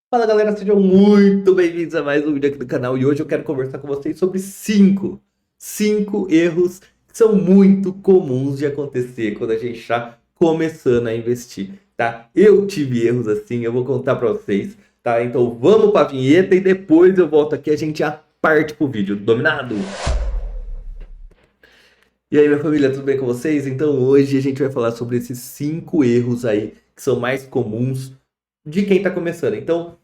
Fala galera, sejam muito bem-vindos a mais um vídeo aqui do canal e hoje eu quero conversar com vocês sobre cinco erros que são muito comuns de acontecer quando a gente está começando a investir, tá? Eu tive erros assim, eu vou contar pra vocês, tá? Então vamos pra vinheta e depois eu volto aqui e a gente já parte pro vídeo, dominado? E aí minha família, tudo bem com vocês? Então hoje a gente vai falar sobre esses cinco erros aí que são mais comuns de quem está começando. Então,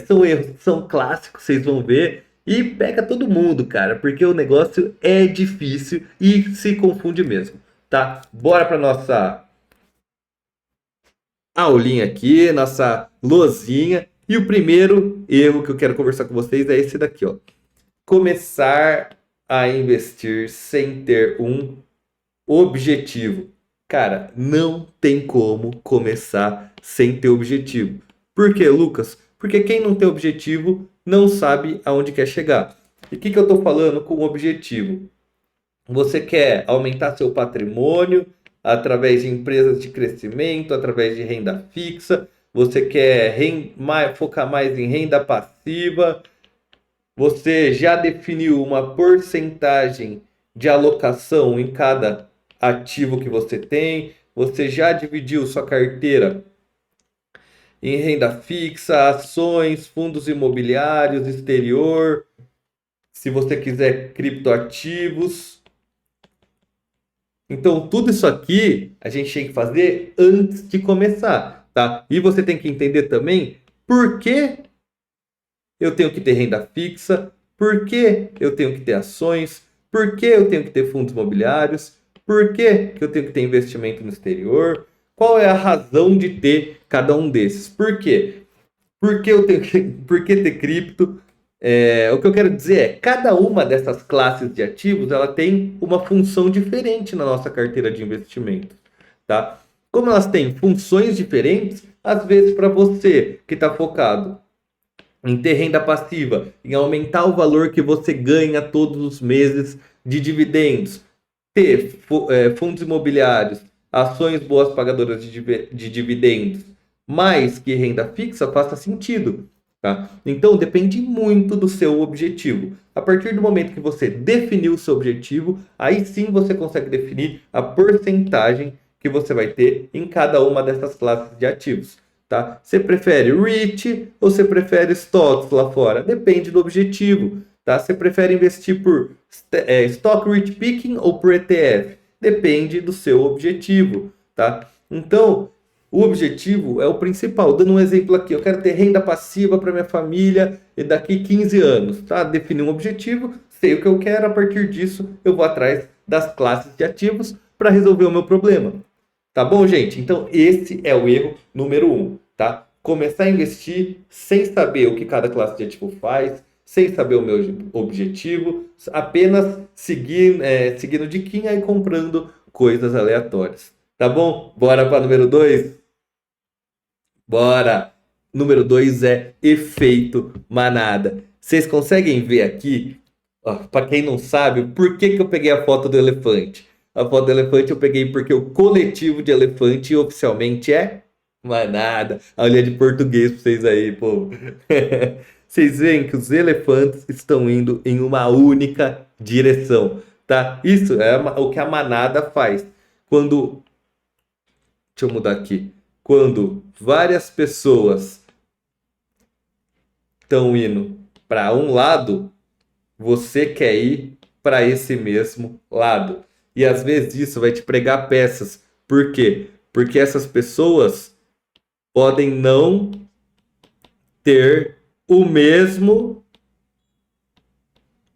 são erros, são clássicos, vocês vão ver. E pega todo mundo, cara, porque o negócio é difícil e se confunde mesmo, tá? Bora para nossa aulinha aqui, nossa lozinha. E o primeiro erro que eu quero conversar com vocês é esse daqui, ó. Começar a investir sem ter um objetivo. Cara, não tem como começar sem ter objetivo. Por quê, Lucas? Porque quem não tem objetivo não sabe aonde quer chegar. E o que eu estou falando com objetivo? Você quer aumentar seu patrimônio através de empresas de crescimento, através de renda fixa, você quer focar mais em renda passiva, você já definiu uma porcentagem de alocação em cada ativo que você tem? Você já dividiu sua carteira em renda fixa, ações, fundos imobiliários, exterior? Se você quiser criptoativos. Então, tudo isso aqui a gente tem que fazer antes de começar, tá? E você tem que entender também por que eu tenho que ter renda fixa, por que eu tenho que ter ações, por que eu tenho que ter fundos imobiliários, por que eu tenho que ter investimento no exterior, qual é a razão de ter cada um desses, por quê? Por que eu tenho que, por que ter cripto? O que eu quero dizer é, cada uma dessas classes de ativos, ela tem uma função diferente na nossa carteira de investimentos, tá? Como elas têm funções diferentes, às vezes para você que está focado em ter renda passiva, em aumentar o valor que você ganha todos os meses de dividendos, ter fundos imobiliários, ações boas pagadoras de dividendos, mais que renda fixa, faça sentido. Tá? Então depende muito do seu objetivo. A partir do momento que você definiu o seu objetivo, aí sim você consegue definir a porcentagem que você vai ter em cada uma dessas classes de ativos. Tá? Você prefere REIT ou você prefere stocks lá fora? Depende do objetivo. Tá? Você prefere investir por stock REIT picking ou por ETF? Depende do seu objetivo. Tá? Então, o objetivo é o principal. Dando um exemplo aqui, eu quero ter renda passiva para minha família e daqui 15 anos. Tá? Definir um objetivo, sei o que eu quero, a partir disso eu vou atrás das classes de ativos para resolver o meu problema. Tá bom, gente? Então, esse é o erro número um, tá? Começar a investir sem saber o que cada classe de ativo faz, sem saber o meu objetivo, apenas seguindo diquinha e comprando coisas aleatórias. Tá bom? Bora para número 2? Bora! Número 2 é efeito manada. Vocês conseguem ver aqui, para quem não sabe, por que eu peguei a foto do elefante? A foto do elefante eu peguei porque o coletivo de elefante oficialmente é manada. Olha de português pra vocês aí, povo. Vocês veem que os elefantes estão indo em uma única direção, tá? Isso é o que a manada faz. Quando, deixa eu mudar aqui. Quando várias pessoas estão indo para um lado, você quer ir para esse mesmo lado. E às vezes isso vai te pregar peças. Por quê? Porque essas pessoas podem não ter o mesmo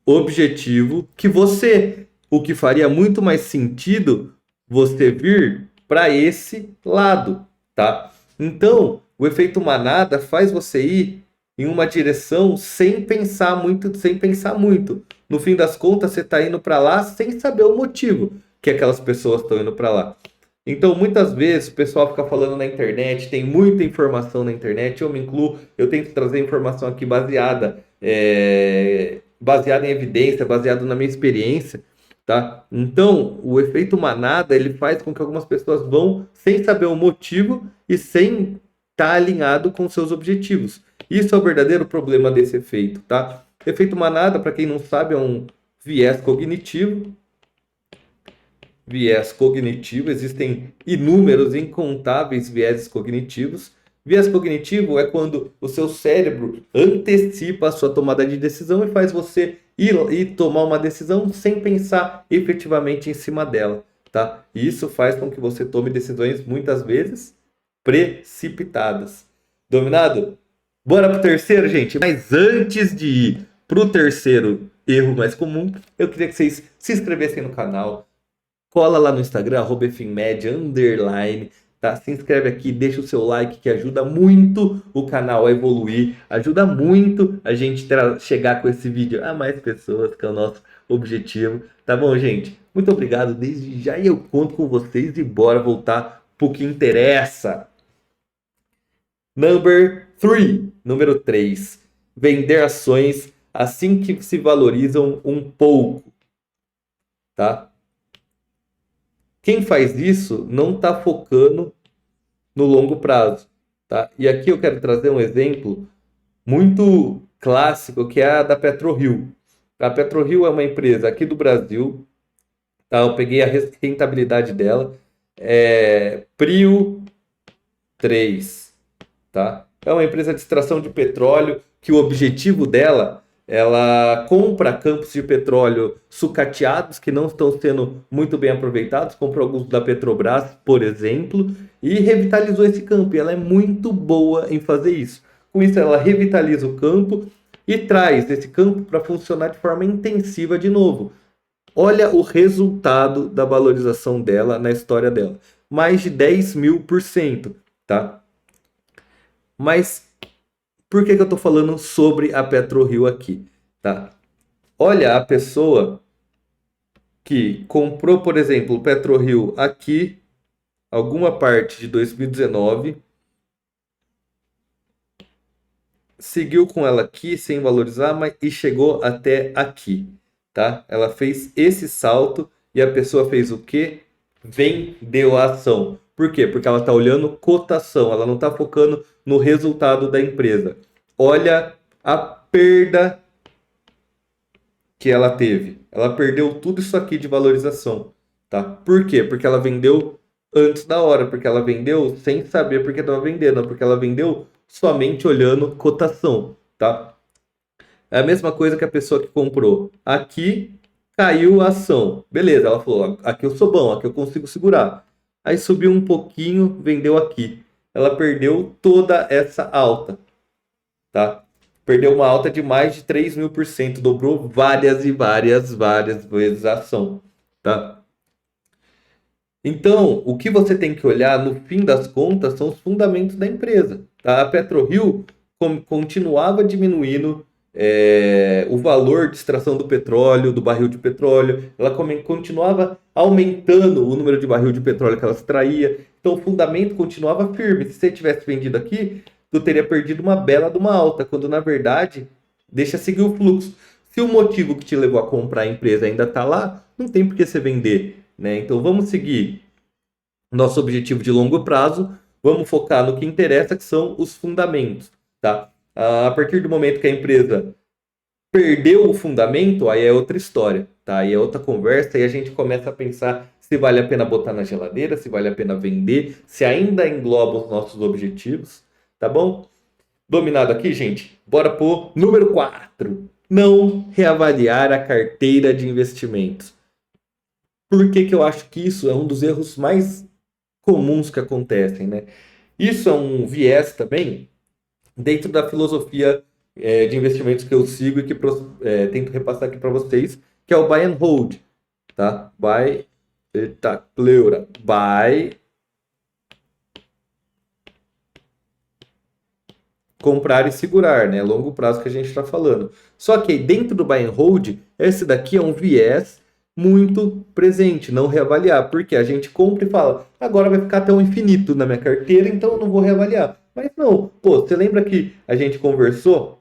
objetivo que você. O que faria muito mais sentido você vir para esse lado, tá? Então, o efeito manada faz você ir em uma direção sem pensar muito, sem pensar muito. No fim das contas, você está indo para lá sem saber o motivo que aquelas pessoas estão indo para lá. Então, muitas vezes o pessoal fica falando na internet, tem muita informação na internet, eu me incluo, eu tento trazer informação aqui baseada em evidência, baseado na minha experiência, tá? Então, o efeito manada, ele faz com que algumas pessoas vão sem saber o motivo e sem estar alinhado com seus objetivos. Isso é o verdadeiro problema desse efeito, tá? Efeito manada, para quem não sabe, é um viés cognitivo. Viés cognitivo, existem inúmeros, incontáveis vieses cognitivos. Viés cognitivo é quando o seu cérebro antecipa a sua tomada de decisão e faz você ir e tomar uma decisão sem pensar efetivamente em cima dela, tá? E isso faz com que você tome decisões muitas vezes precipitadas. Dominado? Bora pro terceiro, gente. Mas antes de ir pro terceiro erro mais comum, eu queria que vocês se inscrevessem no canal. Cola lá no Instagram, @efimmed_, tá? Se inscreve aqui, deixa o seu like que ajuda muito o canal a evoluir, ajuda muito a gente chegar com esse vídeo a mais pessoas, que é o nosso objetivo. Tá bom, gente? Muito obrigado desde já e eu conto com vocês e bora voltar pro que interessa. Número 3. Vender ações assim que se valorizam um pouco, tá? Quem faz isso não está focando no longo prazo, tá? E aqui eu quero trazer um exemplo muito clássico, que é a da PetroRio. A PetroRio é uma empresa aqui do Brasil, tá? Eu peguei a rentabilidade dela, Prio 3, tá? É uma empresa de extração de petróleo que o objetivo dela, ela compra campos de petróleo sucateados que não estão sendo muito bem aproveitados, comprou alguns da Petrobras, por exemplo, e revitalizou esse campo. E ela é muito boa em fazer isso. Com isso, ela revitaliza o campo e traz esse campo para funcionar de forma intensiva de novo. Olha o resultado da valorização dela na história dela. Mais de 10.000%, tá? Mas por que eu estou falando sobre a PetroRio aqui, tá? Olha a pessoa que comprou, por exemplo, o PetroRio aqui, alguma parte de 2019, seguiu com ela aqui sem valorizar, mas e chegou até aqui, tá? Ela fez esse salto e a pessoa fez o quê? Vendeu a ação. Por quê? Porque ela está olhando cotação, ela não está focando no resultado da empresa. Olha a perda que ela teve. Ela perdeu tudo isso aqui de valorização, tá? Por quê? Porque ela vendeu antes da hora, porque ela vendeu sem saber porque estava vendendo, porque ela vendeu somente olhando cotação, tá? É a mesma coisa que a pessoa que comprou. Aqui caiu a ação. Beleza, ela falou, aqui eu sou bom, aqui eu consigo segurar. Aí subiu um pouquinho, vendeu aqui. Ela perdeu toda essa alta, tá? Perdeu uma alta de mais de 3.000%, dobrou várias e várias vezes a ação, tá? Então, o que você tem que olhar no fim das contas são os fundamentos da empresa, tá? A PetroRio continuava diminuindo o valor de extração do petróleo, do barril de petróleo, ela continuava aumentando o número de barril de petróleo que ela extraía, então o fundamento continuava firme. Se você tivesse vendido aqui, tu teria perdido uma bela de uma alta, quando na verdade deixa seguir o fluxo. Se o motivo que te levou a comprar a empresa ainda está lá, não tem por que você vender, né? Então vamos seguir nosso objetivo de longo prazo, vamos focar no que interessa, que são os fundamentos, tá? A partir do momento que a empresa perdeu o fundamento, aí é outra história, tá? Aí é outra conversa e a gente começa a pensar se vale a pena botar na geladeira, se vale a pena vender, se ainda engloba os nossos objetivos, tá bom? Dominado aqui, gente. Bora pro número 4. Não reavaliar a carteira de investimentos. Por que que eu acho que isso é um dos erros mais comuns que acontecem, né? Isso é um viés também dentro da filosofia de investimentos que eu sigo e que tento repassar aqui para vocês, que é o buy and hold, tá? Buy, comprar e segurar, né? Longo prazo que a gente está falando. Só que dentro do buy and hold, esse daqui é um viés muito presente, não reavaliar, porque a gente compra e fala, agora vai ficar até o infinito na minha carteira, então eu não vou reavaliar. Mas não, pô, você lembra que a gente conversou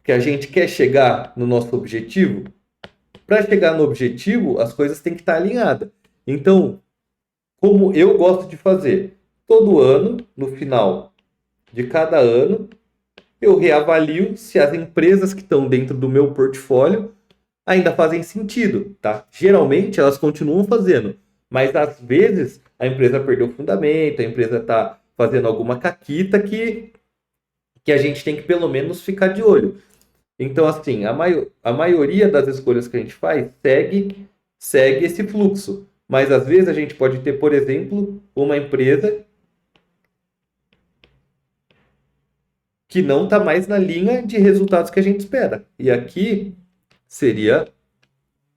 que a gente quer chegar no nosso objetivo? Para chegar no objetivo, as coisas têm que estar alinhadas. Então, como eu gosto de fazer, todo ano, no final de cada ano, eu reavalio se as empresas que estão dentro do meu portfólio ainda fazem sentido, tá? Geralmente elas continuam fazendo, mas às vezes a empresa perdeu o fundamento, a empresa está fazendo alguma caquita que a gente tem que pelo menos ficar de olho. Então, assim, a maioria das escolhas que a gente faz segue esse fluxo. Mas às vezes a gente pode ter, por exemplo, uma empresa que não está mais na linha de resultados que a gente espera. E aqui seria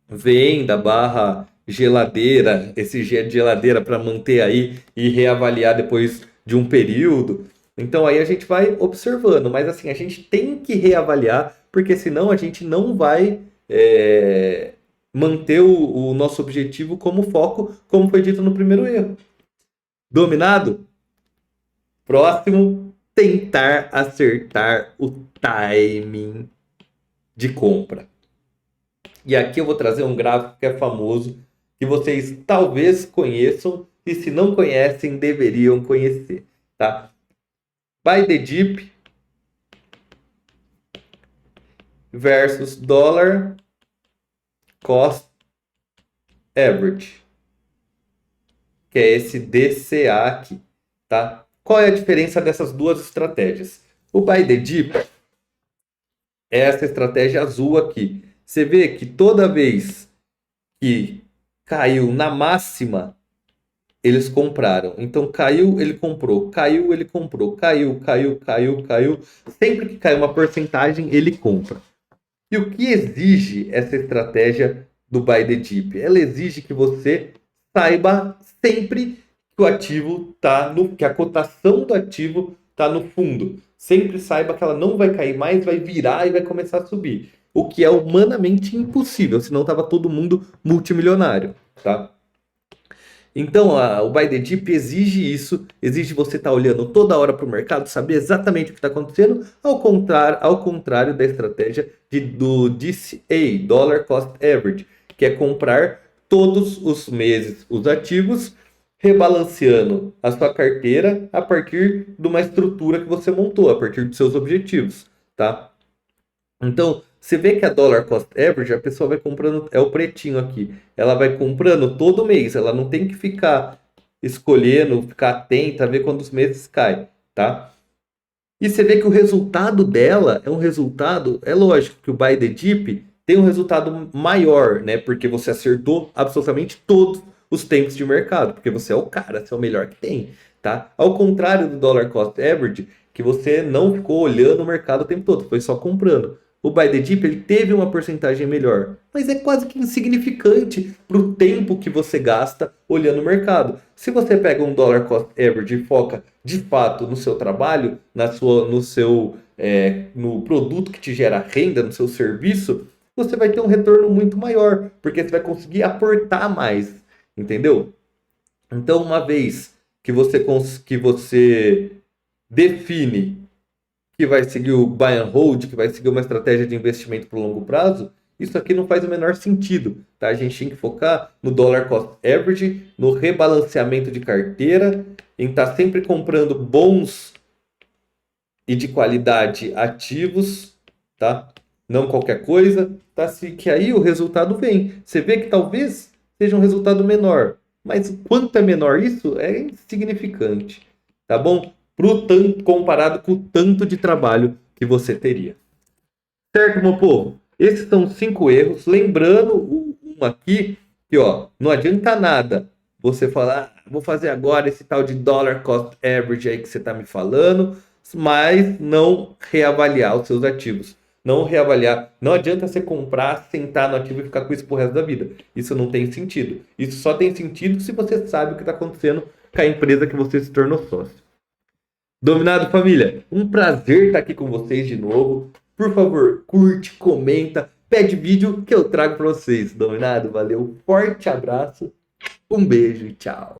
venda barra geladeira, esse G de geladeira para manter aí e reavaliar depois de um período. Então aí a gente vai observando, mas assim, a gente tem que reavaliar, porque senão a gente não vai manter o nosso objetivo como foco, como foi dito no primeiro erro. Dominado? Próximo, tentar acertar o timing de compra. E aqui eu vou trazer um gráfico que é famoso, que vocês talvez conheçam, e se não conhecem, deveriam conhecer, tá? Buy the dip versus dollar cost average, que é esse DCA aqui, tá? Qual é a diferença dessas duas estratégias? O buy the dip é essa estratégia azul aqui. Você vê que toda vez que caiu na máxima, eles compraram. Então caiu, ele comprou. Caiu, ele comprou. Caiu. Sempre que cai uma porcentagem, ele compra. E o que exige essa estratégia do buy the dip? Ela exige que você saiba sempre que o ativo tá que a cotação do ativo está no fundo. Sempre saiba que ela não vai cair mais, vai virar e vai começar a subir. O que é humanamente impossível, senão estava todo mundo multimilionário, tá? Então, o Buy the Dip exige isso, exige você estar olhando toda hora para o mercado, saber exatamente o que está acontecendo, ao contrário da estratégia do DCA, Dollar Cost Average, que é comprar todos os meses os ativos, rebalanceando a sua carteira a partir de uma estrutura que você montou, a partir dos seus objetivos, tá? Então, você vê que a dollar cost average, a pessoa vai comprando, é o pretinho aqui, ela vai comprando todo mês, ela não tem que ficar escolhendo, ficar atenta, ver quando os meses caem, tá? E você vê que o resultado dela é um resultado, é lógico que o buy the dip tem um resultado maior, né? Porque você acertou absolutamente todos os tempos de mercado, porque você é o cara, você é o melhor que tem, tá? Ao contrário do dollar cost average, que você não ficou olhando o mercado o tempo todo, foi só comprando. O buy the dip ele teve uma porcentagem melhor, mas é quase que insignificante para o tempo que você gasta olhando o mercado. Se você pega um dollar cost average e foca de fato no seu trabalho, no produto que te gera renda, no seu serviço, você vai ter um retorno muito maior, porque você vai conseguir aportar mais, entendeu? Então, uma vez que você define que vai seguir o buy and hold, que vai seguir uma estratégia de investimento para o longo prazo, isso aqui não faz o menor sentido, tá? A gente tem que focar no dollar cost average, no rebalanceamento de carteira, em estar sempre comprando bons e de qualidade ativos, tá? Não qualquer coisa, tá? Que aí o resultado vem. Você vê que talvez seja um resultado menor, mas o quanto é menor isso é insignificante, tá bom? Comparado com o tanto de trabalho que você teria. Certo, meu povo? Esses são 5 erros. Lembrando um aqui que ó, não adianta nada você falar, vou fazer agora esse tal de dollar cost average aí que você está me falando, mas não reavaliar os seus ativos. Não reavaliar. Não adianta você comprar, sentar no ativo e ficar com isso pro resto da vida. Isso não tem sentido. Isso só tem sentido se você sabe o que está acontecendo com a empresa que você se tornou sócio. Dominado, família, um prazer estar aqui com vocês de novo. Por favor, curte, comenta, pede vídeo que eu trago para vocês. Dominado, valeu, forte abraço, um beijo e tchau.